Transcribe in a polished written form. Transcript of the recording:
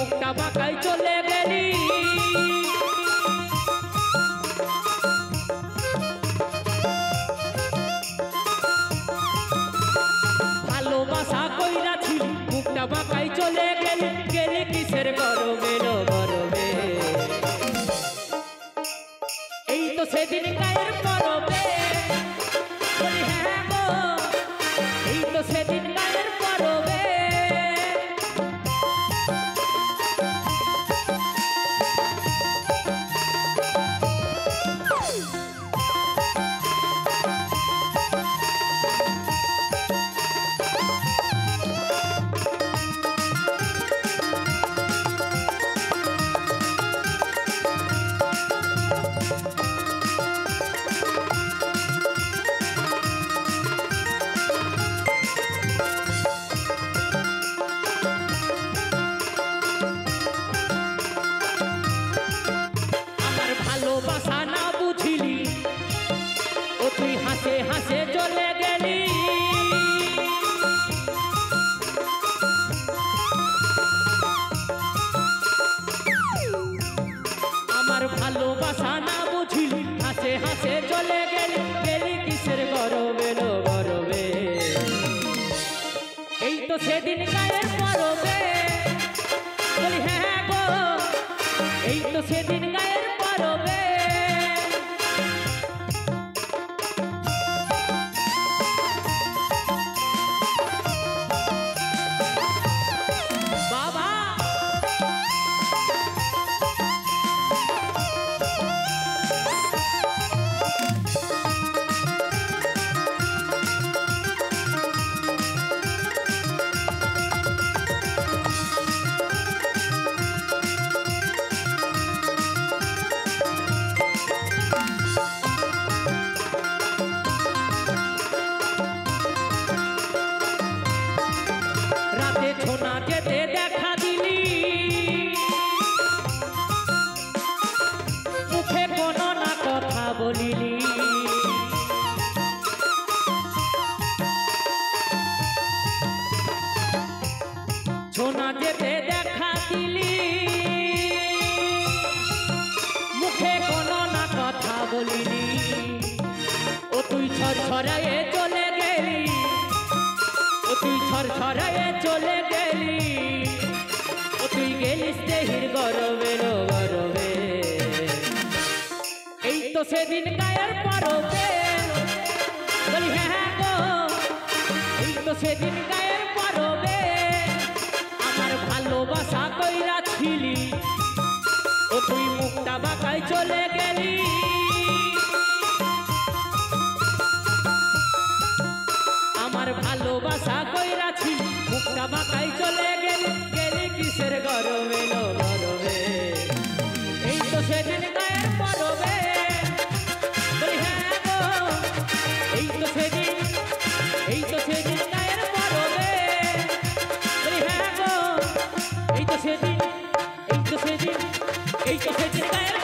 মুখটা বাঁকাই চলে গেলি। ভালোবাসা কইরাছি মুখটা বাঁকাই চলে গেলি, গেলি কিসের গরমে গরমে। এই তো সেদিন গায়ের পরবে, বলি হ্যাঁ গো, এই তো সেদিন গায়ের পরবে। ভালোবাসা না বুঝিলি, ও তুই হাসে হাসে চলে গেলি। আমার ভালোবাসা না বুঝিলি, হাসে হাসে চলে গেলি, গেলি কিসের গরমে গরমে। এই তো সেদিন গায়ের পরবে, বলি হ্যাঁ গো, এই তো সেদিন গায়ের পরবে। বাবা ছোনা যেতে দেখা দিলি, মুখে কোনো না কথা বলিলি। ছোনা যেতে দেখা দিলি, মুখে কোনো না কথা বলিলি। ও তুই ছড়ছড়ায়ে চলে গেলি, ও তুই ছড়ছড়ায়ে চলে গেলি, ও তুই গেলিস দেহির গরমে গরমে। এই তো সেদিন গায়ের পরবে, বলি হ্যাঁ গো, এই তো সেদিন গায়ের পরবে। আমার ভালোবাসা কইরা ছিলি, ও তুই মুখটা বাঁকাই চলে গেলি। আমার ভালোবাসা কইরাছি মুখটা বাঁকাই চলে গেলি, গেলি কিসের গরমে গরমে। এই তো সেদিন গায়ের পরবে, বলি হ্যাঁ গো, এই তো সেদিন, এই তো সেদিন গায়ের পরবে। বলি হ্যাঁ গো, এই তো সেদিন, এই তো সেদিন, এই তো সেদিন গায়ের